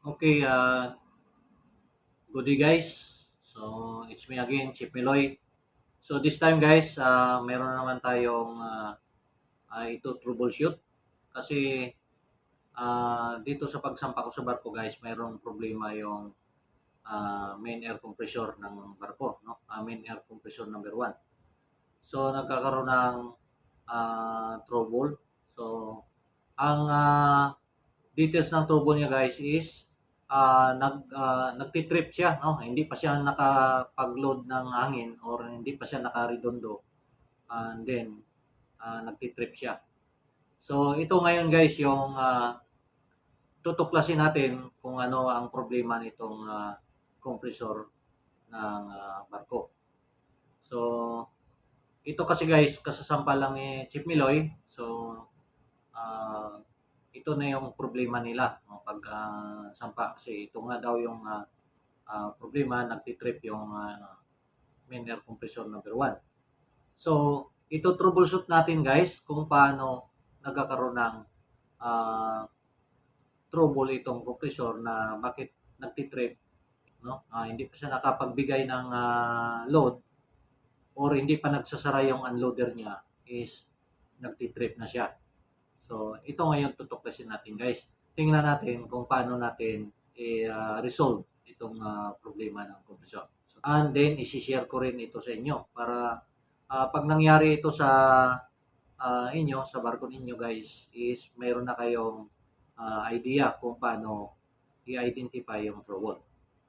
Okay, good day guys. So, it's me again, Chip Meloy. So, this time guys, meron naman tayong ito troubleshoot. Kasi dito sa pagsampa ko sa barko guys, mayroong problema yung main air compressor ng barko. No? Main air compressor number 1. So, nagkakaroon ng trouble. So, ang details ng turbo niya guys is nagtitrip siya, no? Hindi pa siya nakapag-load ng hangin or hindi pa siya nakaredondo. And then nagtitrip siya. So ito ngayon guys yung tutuklasin natin kung ano ang problema nitong compressor ng barko. So ito kasi guys kasasampa lang ni Chip Miloy. So ah, ito na yung problema nila no, pag sampa kasi ito nga daw yung problema nagtitrip yung main air compressor number 1. So ito troubleshoot natin guys kung paano nagkakaroon ng ah, trouble itong compressor na bakit nagtitrip no, hindi pa siya nakapagbigay ng load or hindi pa nagsasara yung unloader niya is nagtitrip na siya. So, ito ngayon tutuklasin natin guys. Tingnan natin kung paano natin i-resolve itong problema ng compressor. So, and then, isi-share ko rin ito sa inyo para pag nangyari ito sa inyo, sa barko ninyo guys, is mayroon na kayong idea kung paano i-identify yung trouble.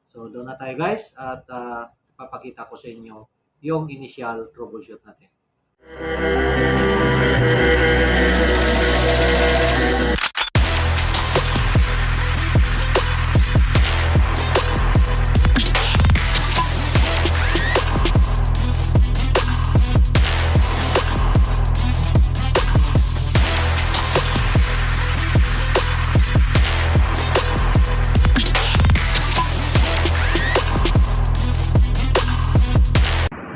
So, doon na tayo guys at papakita ko sa inyo yung initial troubleshoot natin.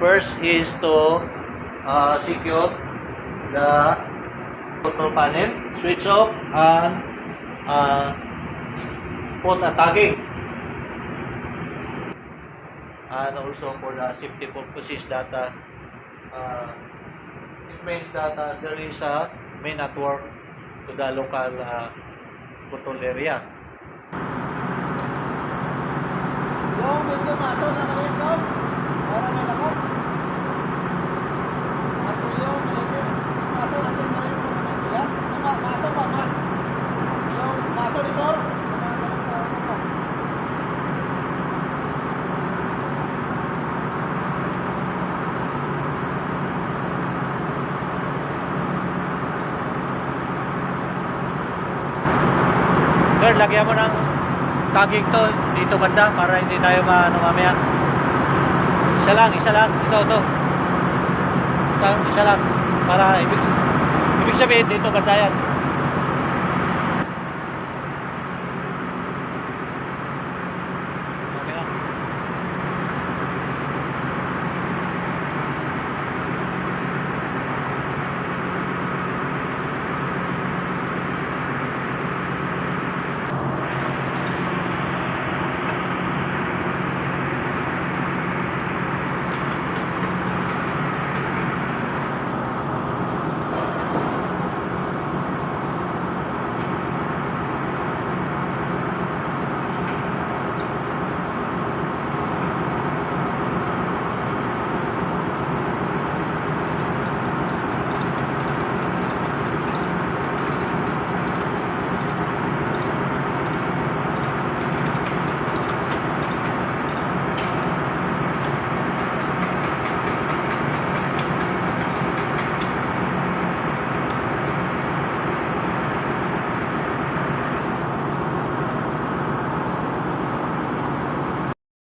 First is to secure the control panel, switch off, and put a tagging. And also for the safety purposes that it means that there is a main network to the local control area. Yung medyo maso na maliit doon, para may lakas. Martilyo, maliit din. Yung maso natin maliit pa naman siya. Yung maso pa, mas. Yung maso nito, ito. Girl, lagyan mo ng tagging to dito banda para hindi tayo mamaya. Isa lang. Ito. Isa lang. Para ibig sabihin dito banda yan. Okay na.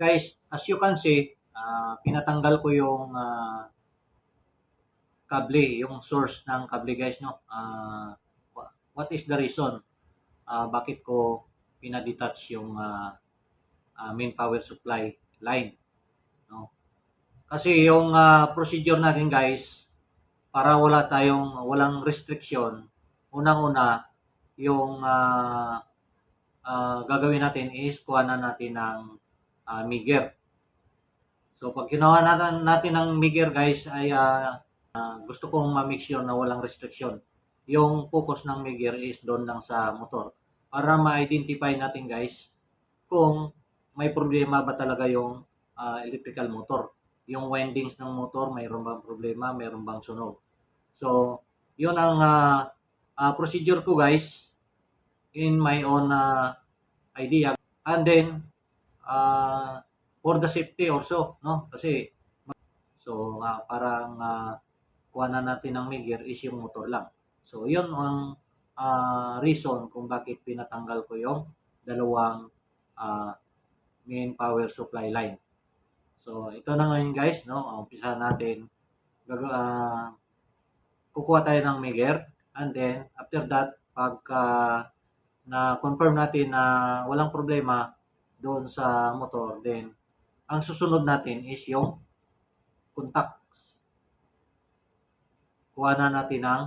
Guys, as you can see, pinatanggal ko yung kable, yung source ng kable guys, no? What is the reason? Bakit ko pinadetach yung main power supply line, no? Kasi yung procedure natin guys, para walang restriction, unang-una, yung gagawin natin is kuhanan natin ng meger. So pag kinuha natin ng meger guys ay gusto kong ma-make sure na walang restriction. Yung focus ng meger is doon lang sa motor para ma-identify natin guys kung may problema ba talaga yung electrical motor. Yung windings ng motor, mayroon bang problema, mayroon bang sunog. So, yun ang procedure ko guys in my own idea. And then, for the safety also, no? Kasi, so, parang kuha na natin ng meger is yung motor lang. So, yun ang reason kung bakit pinatanggal ko yung dalawang main power supply line. So, ito na ngayon guys, no? Umpisa natin. Kukuha tayo ng meger. And then, after that, pagka na-confirm natin na walang problema doon sa motor, then, ang susunod natin is yung contacts. Kuha na natin ng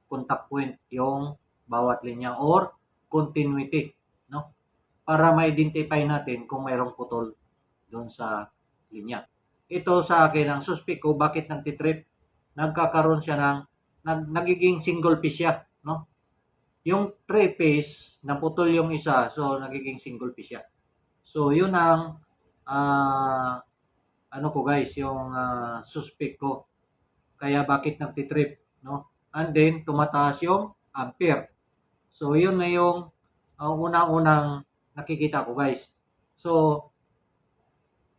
contact point, yung bawat linya or continuity, no? Para ma-identify natin kung mayroong putol doon sa linya. Ito sa akin ang suspect ko bakit nagtitrip, nagkakaroon siya ng nagiging single piece siya, no? Yung 3 piece naputol yung isa, so nagiging single piece siya. So yun ang ano ko guys, yung suspect ko. Kaya bakit nagtitrip, no? And then tumataas yung ampere. So yun na yung unang-unang nakikita ko guys. So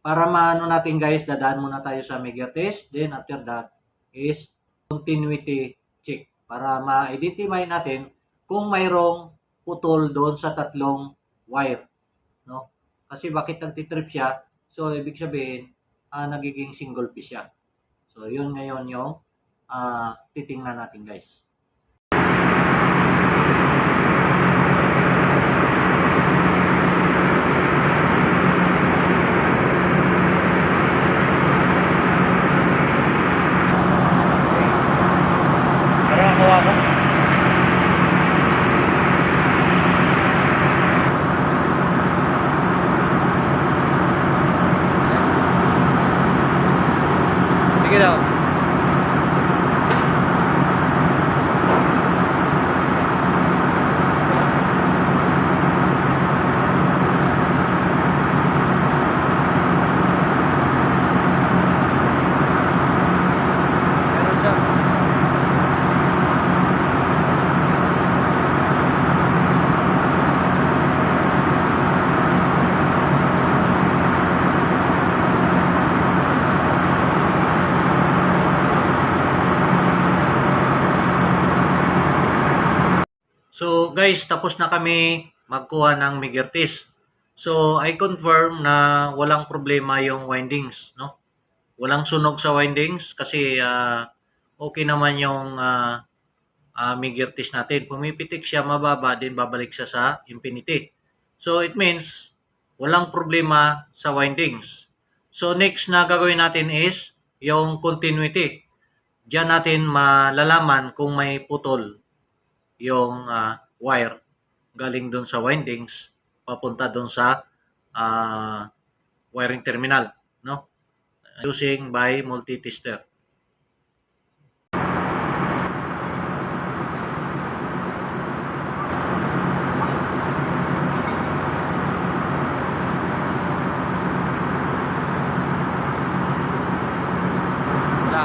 para maano natin guys, dadaan muna tayo sa meger test. Then after that is continuity check. Para ma-identify natin kung mayroong putol doon sa tatlong wire. No? Kasi bakit nagtitrip siya? So ibig sabihin, nagiging single piece siya. So yun ngayon yung titingnan natin guys. Sige daw. Meron siya. So guys, tapos na kami magkuha ng meger test. So I confirm na walang problema yung windings, no? Walang sunog sa windings kasi okay naman yung meger test natin. Pumipitik siya mababa, din babalik siya sa infinity. So it means walang problema sa windings. So next na gagawin natin is yung continuity. Diyan natin malalaman kung may putol yung wire galing doon sa windings papunta doon sa wiring terminal, no? Using by multi-tester. Wala.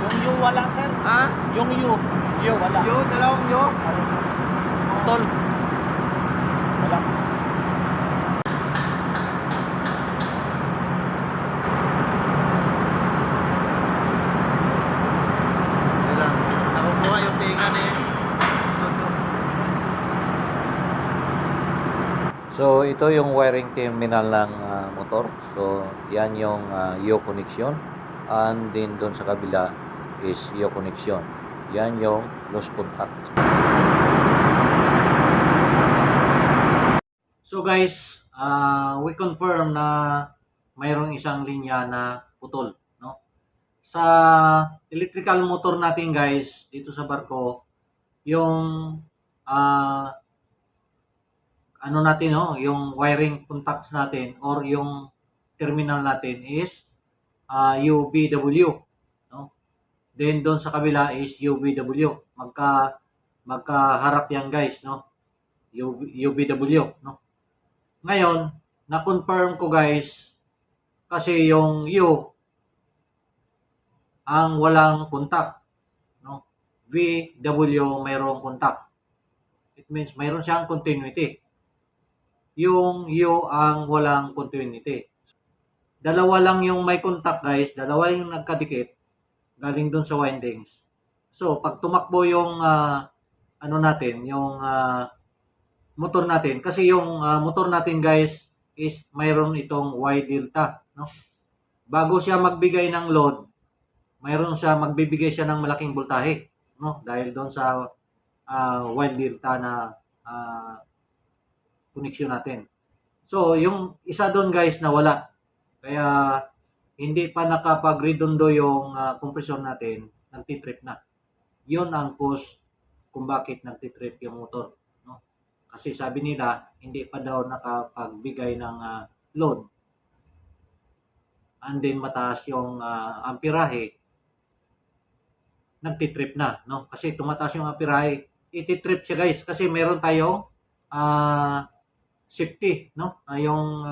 Yung U wala sir. Ha? Yung U. U wala. U, dalawang U. Tol. Wala. Wala. Nakukuha yung tingan eh. So ito yung wiring terminal ng motor. So yan yung U connection, and then doon sa kabila is U connection. Yan yung loose contact. So guys, we confirm na mayroong isang linya na putol, no? sa electrical motor natin guys, dito sa barko, yung ano natin, no, yung wiring contacts natin or yung terminal natin is UBW, no? Then doon sa kabila is UBW. Magkaharap yan guys, no? UBW, no? Ngayon, na-confirm ko guys kasi yung U ang walang contact, no? VW mayroong contact. It means mayroon siyang continuity. Yung U ang walang continuity. Dalawa lang yung may contact guys, dalawa yung nagkadikit galing doon sa windings. So, pag tumakbo yung ano natin, yung motor natin, kasi yung motor natin guys is mayroon itong Y delta, no? Bago siya magbigay ng load, magbibigay siya ng malaking voltahe, no? Dahil doon sa Y delta na connection natin. So, yung isa doon guys na wala. Kaya hindi pa nakapag-redondo yung compressor natin, nagtitrip na. Yun ang cause kung bakit nagtitrip yung motor, no? Kasi sabi nila, hindi pa daw nakapagbigay ng load. And then mataas yung amperahe, nagtitrip na, no? Kasi tumataas yung amperahe, ititrip siya guys kasi meron tayong safety, no? Yung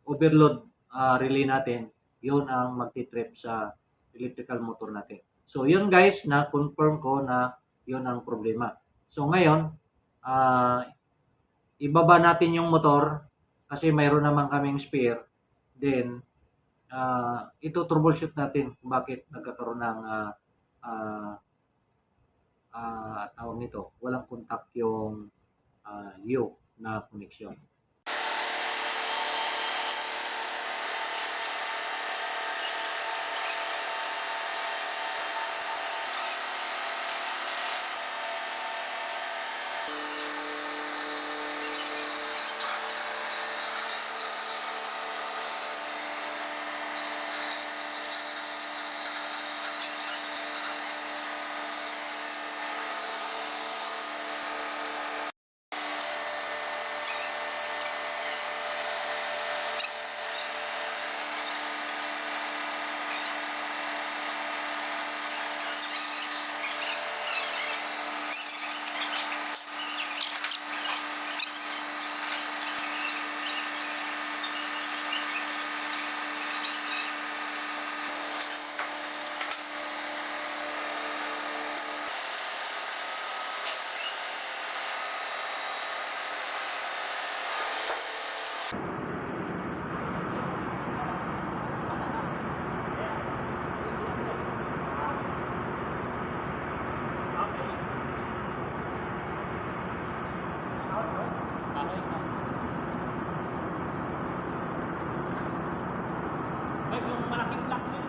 overload relay natin, yun ang magtitrip sa electrical motor natin. So yun guys, na-confirm ko na yun ang problema. So ngayon, ibaba natin yung motor kasi mayroon naman kaming spare. Then, ito troubleshoot natin kung bakit nagkakaroon ng tawag nito, walang contact yung U na connection. Yung malaking block yun.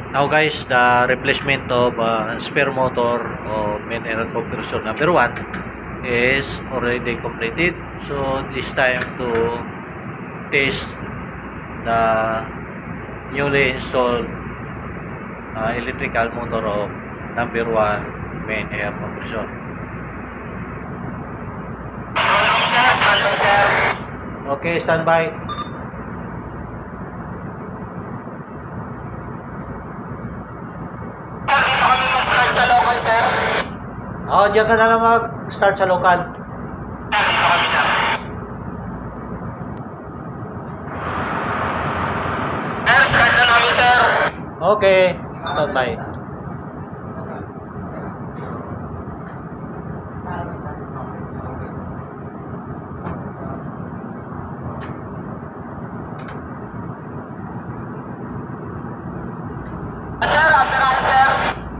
Now guys, the replacement of spare motor of main air compressor number 1 is already completed. So this time to test the newly installed electrical motor of number 1 main air compressor. Okay, standby. Diyan ka na lang mag-start sa local. Okay, standby.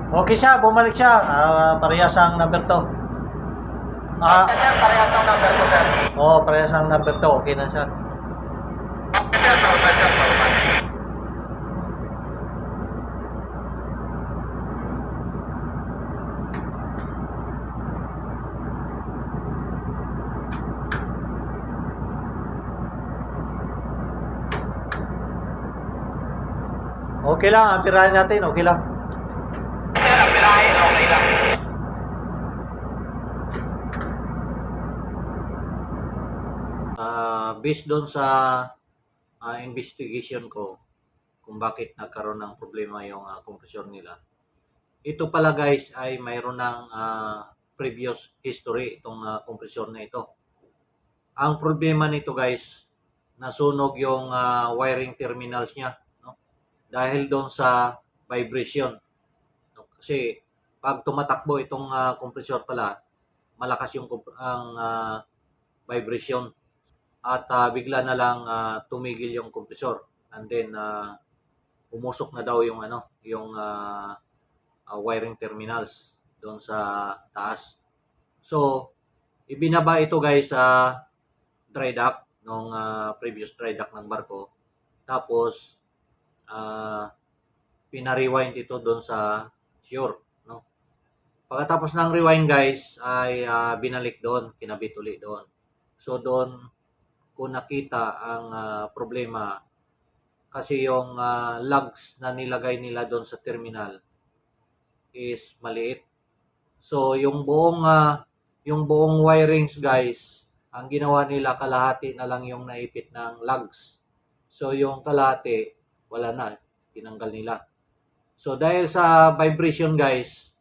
Okay siya, bumalik siya. Parehas ang number 2. Parehas ang number 2, sir. Parehas ang number 2. Okay na siya. Okay lang, amperahin natin. Okay lang. Okay lang. Based doon sa investigation ko kung bakit nagkaroon ng problema yung compressor nila. Ito pala guys ay mayroon ng previous history itong compressor na ito. Ang problema nito guys, nasunog yung wiring terminals niya, no? Dahil doon sa vibration. No? Kasi pag tumatakbo itong compressor pala, malakas yung vibration. At bigla na lang tumigil yung compressor, and then umusok na daw yung wiring terminals doon sa taas. So ibinaba ito guys sa dry dock nung previous dry dock ng barko, tapos pina-rewind ito doon sa shore, no? Pagkatapos ng rewind guys ay binalik doon, kinabit ulit doon. So doon ko nakita ang problema, kasi yung lugs na nilagay nila doon sa terminal is maliit. So yung buong wirings guys, ang ginawa nila kalahati na lang yung naipit ng lugs. So yung kalahati wala na, tinanggal nila. So dahil sa vibration guys,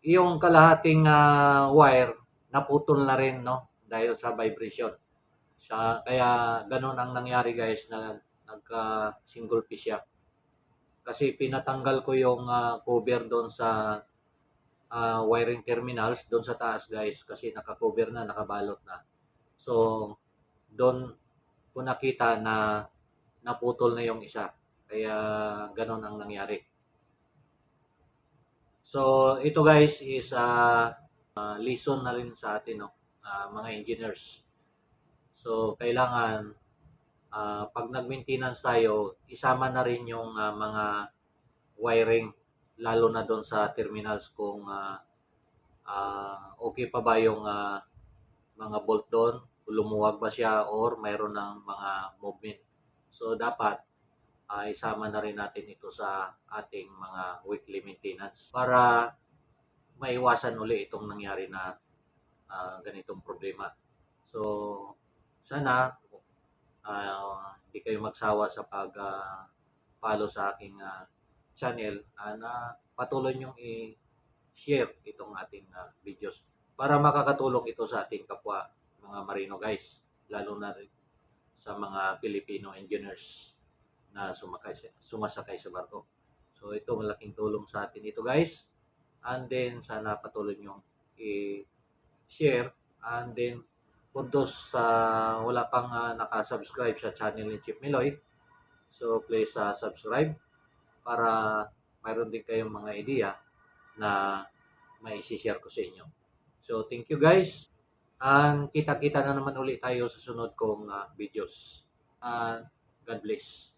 yung kalahating wire naputol na rin, no, dahil sa vibration. Kaya ganun ang nangyari guys, na nagka single piece siya. Kasi pinatanggal ko yung cover doon sa wiring terminals doon sa taas guys, kasi naka-cover na, nakabalot na. So doon ko nakita na naputol na yung isa. Kaya ganun ang nangyari. So ito guys is lesson na rin sa atin, no, mga engineers. So kailangan pag nag-maintenance tayo, isama na rin yung mga wiring, lalo na doon sa terminals, kung okay pa ba yung mga bolt doon, lumuwag ba siya or mayroon ng mga movement. So dapat isama na rin natin ito sa ating mga weekly maintenance para maiwasan uli itong nangyari na ganitong problema. So sana hindi kayo magsawa sa pag-follow sa aking channel, na patuloy nyong i-share itong ating videos para makakatulong ito sa ating kapwa mga marino guys, lalo na rin sa mga Filipino engineers na sumasakay sa barko. So ito, malaking tulong sa atin ito guys, and then sana patuloy nyong i-share, and then for those wala pang nakasubscribe sa channel ni Chief Miloy, so please subscribe para mayroon din kayong mga idea na may share ko sa inyo. So thank you guys, and kita-kita na naman ulit tayo sa sunod kong videos. God bless.